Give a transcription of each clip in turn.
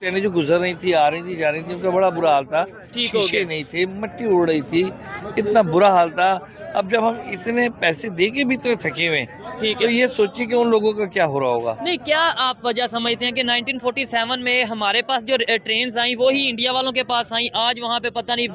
ट्रेनें जो गुजर रही थी, आ रही थी, जा रही थी, उनका बड़ा बुरा हाल था। ठीक हो शीशे गया। नहीं थे, मिट्टी उड़ रही थी, इतना बुरा हाल था। अब जब हम इतने पैसे दे के भी इतने थके हुए हैं, ठीक तो है। ये सोचिए कि उन लोगों का क्या हो रहा होगा। नहीं, क्या आप वजह समझते हैं कि 1947 में हमारे पास जो ट्रेन आई वो ही इंडिया वालों के पास आई, आज वहाँ पे पता नहीं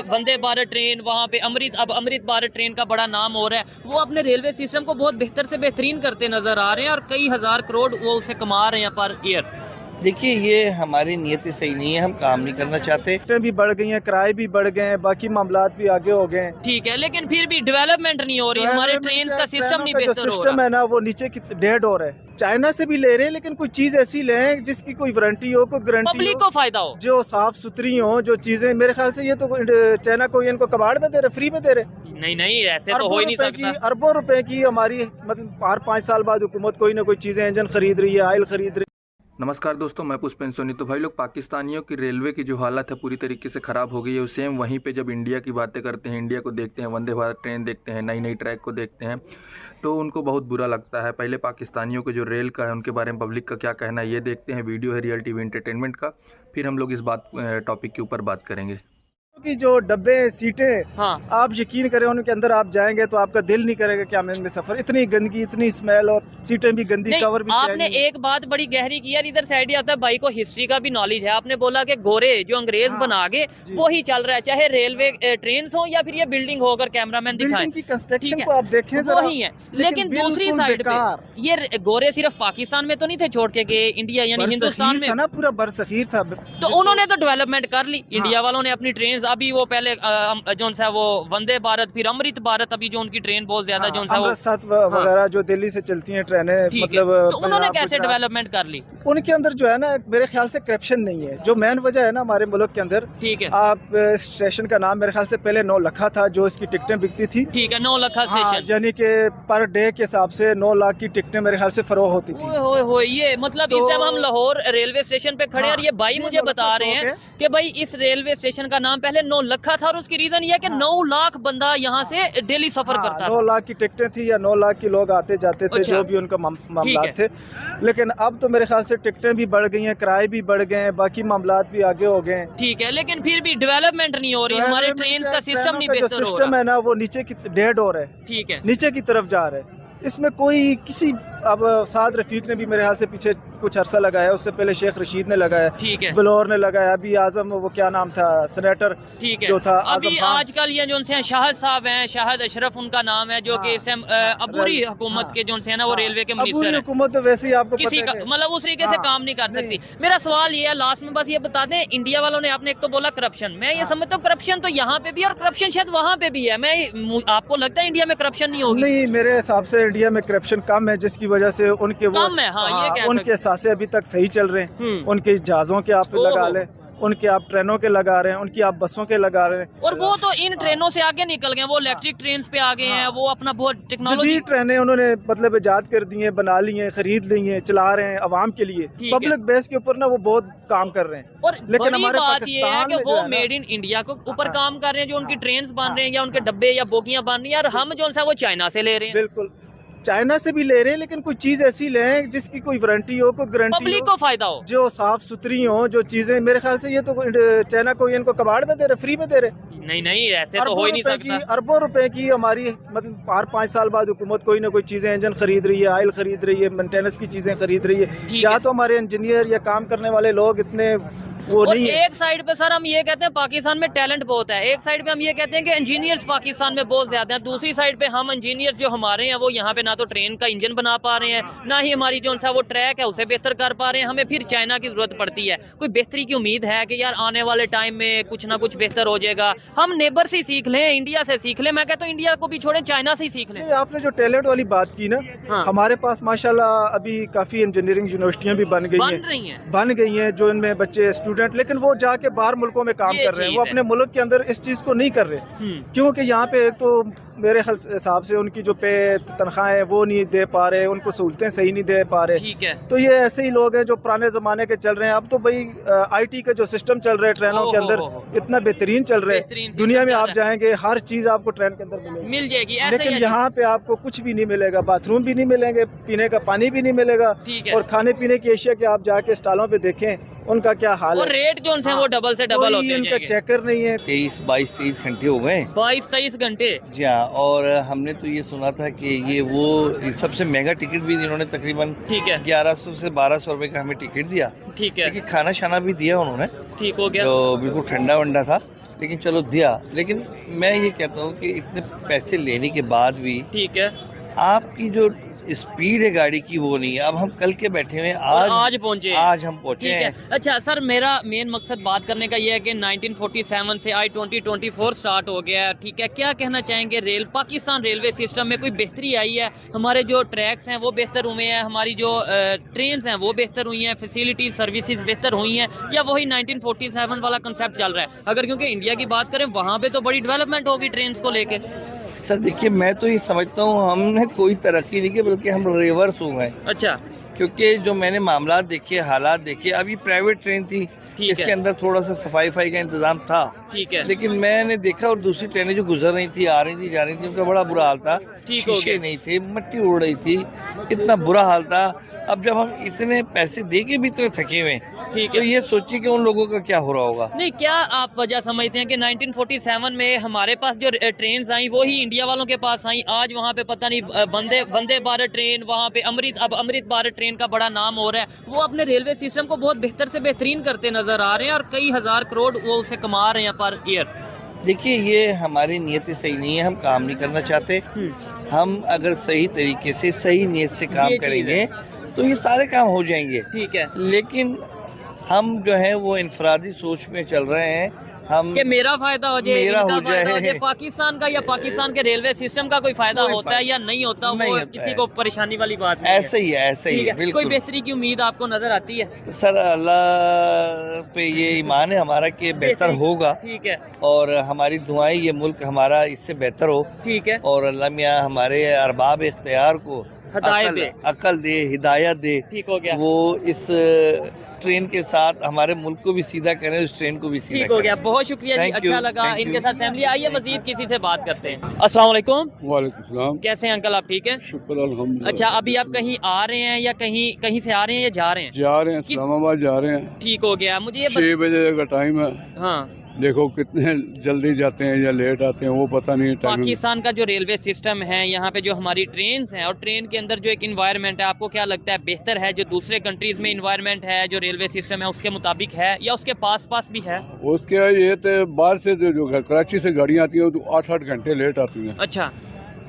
वंदे भारत ट्रेन, वहाँ पे अमृत भारत ट्रेन का बड़ा नाम हो रहा है, वो अपने रेलवे सिस्टम को बहुत बेहतर से बेहतरीन करते नजर आ रहे हैं और कई हजार करोड़ वो उसे कमा रहे हैं पर ईयर। देखिए, ये हमारी नीयत सही नहीं है, हम काम नहीं करना चाहते। टिकटें भी बढ़ गई हैं, किराए भी बढ़ गए हैं, बाकी मामलात भी आगे हो गए हैं। ठीक है, लेकिन फिर भी डेवलपमेंट नहीं हो रही, हमारे ट्रेन का सिस्टम नहीं बेहतर हो सिस्टम रहा। है ना, वो नीचे की डेड हो रहा है। चाइना से भी ले रहे हैं, लेकिन कोई चीज ऐसी लें जिसकी कोई वारंटी हो, कोई गारंटी पब्लिक हो, को फायदा हो। जो साफ सुथरी हो, जो चीजें। मेरे ख्याल से ये तो चाइना को इनको कबाड़ में दे रहे, फ्री में दे रहे। नहीं, ऐसे तो हो ही नहीं सकता। अरबों रुपए की हमारी मतलब 4-5 साल बाद हुकूमत कोई ना कोई चीजें, इंजन खरीद रही है, ऑयल खरीद रही है। नमस्कार दोस्तों, मैं पुष्पेंद्र सोनी। तो भाई लोग, पाकिस्तानियों की रेलवे की जो हालत है पूरी तरीके से ख़राब हो गई है। सेम वहीं पे जब इंडिया की बातें करते हैं, इंडिया को देखते हैं, वंदे भारत ट्रेन देखते हैं, नई नई ट्रैक को देखते हैं, तो उनको बहुत बुरा लगता है। पहले पाकिस्तानियों के जो रेल का है उनके बारे में पब्लिक का क्या कहना है ये देखते हैं। वीडियो है रियल टीवी एंटरटेनमेंट का, फिर हम लोग इस टॉपिक के ऊपर बात करेंगे। की जो डब्बे सीटें, हाँ, आप यकीन करें उनके अंदर आप जाएंगे तो आपका दिल नहीं करेगा कि हम इनमें सफर। इतनी गंदगी, इतनी स्मेल, और सीटें भी गंदी, नहीं, कवर भी आपने चाहिए। एक बात बड़ी गहरी की यार, इधर साइड आता है भाई को हिस्ट्री का भी नॉलेज है। आपने बोला कि गोरे जो अंग्रेज हाँ, बना गए जी। वो ही चल रहा है, चाहे रेलवे ट्रेन हो या फिर ये बिल्डिंग हो, अगर कैमरामैन दिखाए बिल्डिंग की कंस्ट्रक्शन ठीक को है, आप देखें जरा, वो ही है। लेकिन दूसरी बिल्कुल साइड बेकार। पे ये गोरे सिर्फ पाकिस्तान में तो नहीं थे छोड़ के गए, इंडिया यानी हिंदुस्तान में था ना, पूरा बरसगीर था। तो उन्होंने तो डेवलपमेंट कर ली। इंडिया वालों ने अपनी ट्रेन, अभी वो पहले जो सा वो वंदे भारत, फिर अमृत भारत, अभी जो उनकी ट्रेन बहुत ज्यादा जो सा वो अमृतसर वगैरह जो दिल्ली से चलती हैं ट्रेनें, ठीक है। मतलब तो उन्होंने पंजाब, कैसे गुजरात, डेवलपमेंट कर ली? उनके अंदर जो है ना, मेरे ख्याल से करप्शन नहीं है, जो मेन वजह है ना हमारे मुल्क के अंदर। ठीक है, आप स्टेशन का नाम मेरे ख्याल से पहले 9 लाख था जो इसकी टिकटें बिकती थी। ठीक है, 9 लाख हाँ, स्टेशन, यानी कि पर डे के हिसाब से 9 लाख की टिकटें मेरे ख्याल से फरोख होती थी। हो ये मतलब तो- इस टाइम हम लाहौर रेलवे स्टेशन पे खड़े हैं हाँ, और ये भाई ये मुझे बता रहे चौक हैं है। कि भाई इस रेलवे स्टेशन का नाम पहले 9 लाख था और उसकी रीजन ये है कि हाँ। 9 लाख बंदा यहाँ से डेली सफर करता 9 था। लाख की टिकटें थी, या 9 लाख के लोग आते जाते थे, अच्छा। जो भी उनका मामला ठीक थे। लेकिन अब तो मेरे ख्याल से टिकटें भी बढ़ गई हैं, किराए भी बढ़ गए हैं, बाकी मामलात भी आगे हो गए हैं। ठीक है, लेकिन फिर भी डेवलपमेंट नहीं हो रही, हमारे ट्रेन का सिस्टम नहीं बेहतर हो सिस्टम रहा। है ना, वो नीचे की डेड हो रहा है, ठीक है, नीचे की तरफ जा रहा है। इसमें कोई किसी, अब साद रफीक ने भी मेरे ख्याल से पीछे कुछ अरसा लगाया, उससे पहले शेख रशीद ने लगाया, ठीक है, बलौर ने लगाया, अभी आजम, वो क्या नाम था, सेनेटर ठीक है। जो था अभी आजम खान। आजकल ये जो से शाहिद साहब हैं, शाहिद अशरफ उनका नाम है, जो कि हाँ, इस टाइम अबूरी हुकूमत हाँ, के जो है ना वो हाँ, रेलवे के अबूरी मिनिस्टर हैं। हुकूमत तो वैसे ही आपको किसी पता का है कि- मतलब उस तरीके से हाँ, काम नहीं कर नहीं। सकती। मेरा सवाल ये है लास्ट में, बस ये बता दें, इंडिया वालों ने आपने एक तो बोला करप्शन, मैं ये हाँ। समझता हूँ करप्शन तो यहाँ पे भी और करप्शन शायद वहाँ पे भी है। आपको लगता है इंडिया में करप्शन नहीं होगी? नहीं, मेरे हिसाब से इंडिया में करप्शन कम है, जिसकी वजह से उनके वो कम है, हाँ, ये कह उनके सासे अभी तक सही चल रहे हैं। उनके जहाजों के आप ओहो। लगा लें, उनके आप ट्रेनों के लगा रहे हैं, उनकी आप बसों के लगा रहे हैं। और वो तो इन ट्रेनों से आगे निकल गए, वो इलेक्ट्रिक ट्रेन पे आ गए हैं, वो अपना बहुत टेक्नोलॉजी। जदीद ट्रेनें उन्होंने मतलब इजाद कर दी हैं, बना ली हैं, खरीद ली हैं, चला रहे हैं अवाम के लिए। ठीक है। पब्लिक बेस के ऊपर ना वो बहुत काम कर रहे हैं। और लेकिन बड़ी हमारे बात ये है पाकिस्तान कि में जो वो है ना- मेड इन इंडिया को ऊपर हाँ, काम कर रहे हैं, जो उनकी हाँ, ट्रेन बन हाँ, रहे हैं या उनके डब्बे या बोगियां बन रही हैं, और हम जो है वो चाइना से ले रहे हैं। बिल्कुल, चाइना से भी ले रहे हैं, लेकिन कोई चीज ऐसी लें जिसकी कोई वारंटी हो, कोई गारंटी पब्लिक हो, को फायदा हो। जो साफ सुथरी हो, जो चीजें। मेरे ख्याल से ये तो चाइना को इनको कबाड़ में दे रहे, फ्री में दे रहे। नहीं, ऐसे तो हो ही नहीं सकता। अरबों रुपए की हमारी मतलब 4-5 साल बाद हुकूमत कोई ना कोई चीजें, इंजन खरीद रही है, ऑयल खरीद रही है, मेंटेनेंस की चीजें खरीद रही है। ठीक या है। तो हमारे इंजीनियर या काम करने वाले लोग इतने वो और नहीं है। एक साइड पे सर हम ये कहते हैं पाकिस्तान में टैलेंट बहुत है, एक साइड पे हम ये कहते हैं कि इंजीनियर्स पाकिस्तान में बहुत ज्यादा हैं, दूसरी साइड पे हम इंजीनियर्स जो हमारे हैं वो यहाँ पे ना तो ट्रेन का इंजन बना पा रहे हैं, ना ही हमारी जो सा वो ट्रैक है उसे बेहतर कर पा रहे हैं। हमें फिर चाइना की जरूरत पड़ती है। कोई बेहतरी की उम्मीद है कि यार आने वाले टाइम में कुछ ना कुछ बेहतर हो जाएगा, हम नेबर से सीख लें, इंडिया से सीख लें। मैं कहता हूँ इंडिया को भी छोड़े, चाइना से ही सीख लें। नहीं, आपने जो टैलेंट वाली बात की ना, हाँ। हमारे पास माशाल्लाह अभी काफी इंजीनियरिंग यूनिवर्सिटियां भी बन गई हैं, जो इनमें बच्चे स्टूडेंट, लेकिन वो जाके बाहर मुल्कों में काम ये कर रहे हैं, वो चीज़ अपने मुल्क के अंदर इस चीज को नहीं कर रहे। क्योंकि यहाँ पे एक तो मेरे हिसाब से उनकी जो पे तनख्वाहें वो नहीं दे पा रहे, उनको सहूलतें सही नहीं दे पा रहे। ठीक है। तो ये ऐसे ही लोग हैं जो पुराने जमाने के चल रहे हैं। अब तो भाई आईटी का जो सिस्टम चल रहा है ट्रेनों के अंदर, इतना बेहतरीन चल रहा है, दुनिया में आप जाएंगे हर चीज आपको ट्रेन के अंदर मिल जाएगी। ऐसे लेकिन ही यहाँ पे आपको कुछ भी नहीं मिलेगा, बाथरूम भी नहीं मिलेंगे, पीने का पानी भी नहीं मिलेगा, ठीक है। और खाने पीने की एशिया के आप जाके स्टॉलों पे देखें, उनका क्या हाल और है। रेट जो उनसे वो डबल से डबल होते इनका जाएंगे। चेकर नहीं है। 22-23 घंटे हो गए 22-23 घंटे। जी हाँ। और हमने तो ये सुना था कि ये वो सबसे महंगा टिकट भी इन्होंने तकरीबन ठीक है 1100 से 1200 रुपए का हमें टिकट दिया। ठीक है, लेकिन खाना शाना भी दिया उन्होंने, ठीक हो गया। जो बिल्कुल ठंडा वंडा था, लेकिन चलो दिया। लेकिन मैं ये कहता हूँ कि इतने पैसे लेने के बाद भी ठीक है, आपकी जो स्पीड है गाड़ी की वो नहीं है। अब हम कल के बैठे हुए हैं, आज पहुंचे हैं। आज हम पहुंचे ठीक हैं। है। अच्छा सर, मेरा मेन मकसद बात करने का ये है कि 1947 से I-2024 स्टार्ट हो गया है। ठीक है, क्या कहना चाहेंगे पाकिस्तान रेलवे सिस्टम में कोई बेहतरी आई है? हमारे जो ट्रैक्स हैं वो बेहतर हुए हैं, हमारी जो ट्रेन हैं वो बेहतर हुई हैं, फैसिलिटीज सर्विसेज बेहतर हुई हैं, या वही 1947 वाला कंसेप्ट चल रहा है? अगर क्योंकि इंडिया की बात करें वहाँ पे तो बड़ी डेवलपमेंट होगी ट्रेन को लेके। सर देखिए, मैं तो ये समझता हूँ हमने कोई तरक्की नहीं की, बल्कि हम रिवर्स हो गए। अच्छा, क्योंकि जो मैंने मामला देखे, हालात देखे, अब ये प्राइवेट ट्रेन थी, ठीक इसके है, अंदर थोड़ा सा सफाई का इंतजाम था। ठीक है, लेकिन मैंने देखा और दूसरी ट्रेनें जो गुजर रही थी, आ रही थी, जा रही थी, उनका बड़ा बुरा हाल था। ठीक हो शीशे गया। नहीं थे, मिट्टी उड़ रही थी, इतना बुरा हाल था। अब जब हम इतने पैसे दे के भी इतने थके हुए हैं, ठीक तो है। ये सोचिए कि उन लोगों का क्या हो रहा होगा। नहीं, क्या आप वजह समझते हैं कि 1947 में हमारे पास जो ट्रेन आई वो ही इंडिया वालों के पास आई, आज वहाँ पे पता नहीं वंदे भारत ट्रेन, वहाँ पे अमृत भारत ट्रेन का बड़ा नाम हो रहा है, वो अपने रेलवे सिस्टम को बहुत बेहतर से बेहतरीन करते नजर आ रहे हैं और कई हजार करोड़ वो उसे कमा रहे हैं पर ईयर। देखिए, ये हमारी नीयत सही नहीं है, हम काम नहीं करना चाहते। हम अगर सही तरीके से सही नीयत से ये काम चीज़ करेंगे तो ये सारे काम हो जाएंगे। ठीक है, लेकिन हम जो है वो इनफरादी सोच में चल रहे हैं। हम कि मेरा फायदा हो जाए, मेरा इनका हो फायदा हो जाए। जाए, पाकिस्तान का या पाकिस्तान के रेलवे सिस्टम का कोई फायदा कोई होता है या नहीं होता, नहीं वो होता किसी है। को परेशानी वाली बात नहीं ऐसा ही है, ऐसा ही ठीक है, है। कोई बिल्कुल। बेहतरी की उम्मीद आपको नजर आती है? सर, अल्लाह पे ये ईमान है हमारा कि बेहतर होगा, ठीक है, और हमारी दुआएं ये मुल्क हमारा इससे बेहतर हो, ठीक है, और अल्लाह मियाँ हमारे अरबाब इख्तियार को हिदायत दे। अकल दे, हिदायत दे। ठीक हो गया, वो इस ट्रेन के साथ हमारे मुल्क को भी सीधा करें, उस ट्रेन को भी सीधा ठीक हो करें। गया। बहुत शुक्रिया जी, Thank you, अच्छा लगा thank you. इनके साथ फैमिली। आइए मजीद किसी से बात करते हैं। अस्सलाम वालेकुम। वालेकुम सलाम। कैसे हैं अंकल, आप ठीक है? शुक्र अल्हम्दुलिल्लाह। अच्छा, अभी आप कहीं आ रहे हैं या कहीं से आ रहे हैं या जा रहे हैं? जा रहे हैं, इस्लामाबाद जा रहे हैं। ठीक हो गया। मुझे ये 6 बजे का टाइम है। हाँ, देखो कितने जल्दी जाते हैं या लेट आते हैं वो पता नहीं टाइम। पाकिस्तान का जो रेलवे सिस्टम है, यहाँ पे जो हमारी ट्रेन हैं और ट्रेन के अंदर जो एक इन्वायरमेंट है, आपको क्या लगता है बेहतर है जो दूसरे कंट्रीज में इन्वायरमेंट है, जो रेलवे सिस्टम है उसके मुताबिक है या उसके पास भी है? उसके ये तो बाहर से जो कराची से गाड़ियाँ आती हैं तो 8-8 घंटे लेट आती हैं। अच्छा,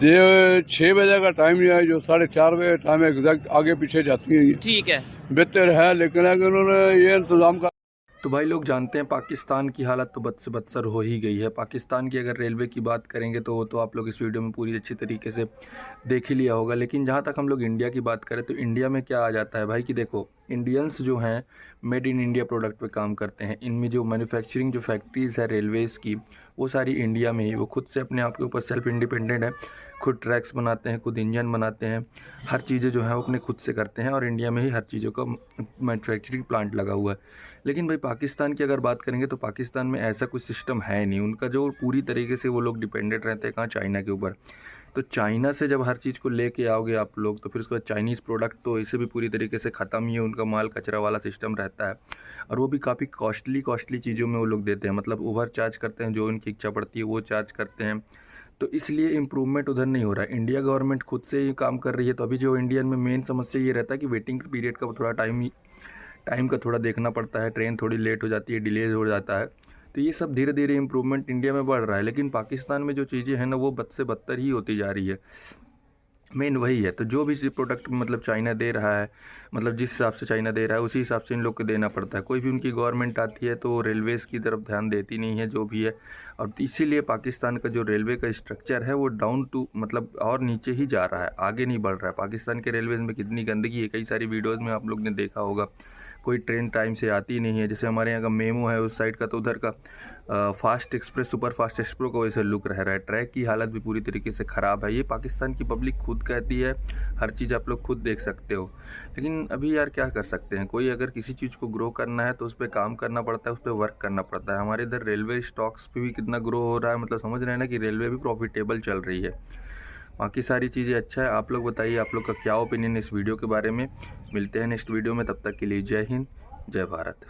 ये 6 बजे का टाइम है, जो 4:30 बजे टाइम एग्जैक्ट आगे पीछे जाती हैं। ठीक है, बेहतर है, लेकिन अगर उन्होंने ये इंतजाम का। तो भाई लोग जानते हैं पाकिस्तान की हालत तो बद से बदतर हो ही गई है। पाकिस्तान की अगर रेलवे की बात करेंगे तो वो तो आप लोग इस वीडियो में पूरी अच्छी तरीके से देख ही लिया होगा। लेकिन जहाँ तक हम लोग इंडिया की बात करें तो इंडिया में क्या आ जाता है भाई कि देखो, इंडियंस जो हैं मेड इन इंडिया प्रोडक्ट पे काम करते हैं। इनमें जो मैन्युफैक्चरिंग जो फैक्ट्रीज़ है रेलवेज़ की, वो सारी इंडिया में ही। वो खुद से अपने आप के ऊपर सेल्फ इंडिपेंडेंट है, खुद ट्रैक्स बनाते हैं, खुद इंजन बनाते हैं, हर चीज़ें जो हैं वो अपने खुद से करते हैं, और इंडिया में ही हर चीज़ों का मैन्युफैक्चरिंग प्लांट लगा हुआ है। लेकिन भाई पाकिस्तान की अगर बात करेंगे तो पाकिस्तान में ऐसा कुछ सिस्टम है नहीं। उनका जो पूरी तरीके से वो लोग डिपेंडेंट रहते हैं कहाँ, चाइना के ऊपर। तो चाइना से जब हर चीज़ को लेके आओगे आप लोग तो फिर उसके बाद चाइनीज़ प्रोडक्ट तो इसे भी पूरी तरीके से ख़त्म ही है। उनका माल कचरा वाला सिस्टम रहता है, और वो भी काफ़ी कॉस्टली चीज़ों में वो लोग देते हैं, मतलब ओवर चार्ज करते हैं, जो उनकी इच्छा पड़ती है वो चार्ज करते हैं। तो इसलिए इम्प्रूवमेंट उधर नहीं हो रहा है। इंडिया गवर्नमेंट खुद से ही काम कर रही है। तो अभी जो इंडियन में मेन समस्या ये रहता है कि वेटिंग पीरियड का थोड़ा टाइम का थोड़ा देखना पड़ता है, ट्रेन थोड़ी लेट हो जाती है, डिलेज हो जाता है। तो ये सब धीरे धीरे इम्प्रूवमेंट इंडिया में बढ़ रहा है। लेकिन पाकिस्तान में जो चीज़ें हैं ना वो बद से बदतर ही होती जा रही है। मेन वही है। तो जो भी प्रोडक्ट मतलब चाइना दे रहा है, मतलब जिस हिसाब से चाइना दे रहा है उसी हिसाब से इन लोग को देना पड़ता है। कोई भी उनकी गवर्नमेंट आती है तो रेलवेज़ की तरफ ध्यान देती नहीं है जो भी है, और इसीलिए पाकिस्तान का जो रेलवे का स्ट्रक्चर है वो डाउन टू मतलब और नीचे ही जा रहा है, आगे नहीं बढ़ रहा है। पाकिस्तान के रेलवेज़ में कितनी गंदगी है, कई सारी वीडियोज़ में आप लोग ने देखा होगा। कोई ट्रेन टाइम से आती नहीं है। जैसे हमारे यहाँ का मेमो है उस साइड का, तो उधर का fast express, super fast express का वैसे लुक रह रहा है। ट्रैक की हालत भी पूरी तरीके से ख़राब है। ये पाकिस्तान की पब्लिक खुद कहती है, हर चीज़ आप लोग खुद देख सकते हो। लेकिन अभी यार क्या कर सकते हैं, कोई अगर किसी चीज़ को ग्रो करना है तो उस पर काम करना पड़ता है, उस पर वर्क करना पड़ता है। हमारे इधर रेलवे स्टॉक्स पे भी कितना ग्रो हो रहा है, मतलब समझ रहे हैं ना कि रेलवे भी प्रॉफिटेबल चल रही है। बाकी सारी चीज़ें अच्छा है। आप लोग बताइए आप लोग का क्या ओपिनियन है इस वीडियो के बारे में। मिलते हैं नेक्स्ट वीडियो में, तब तक के लिए जय हिंद, जय भारत।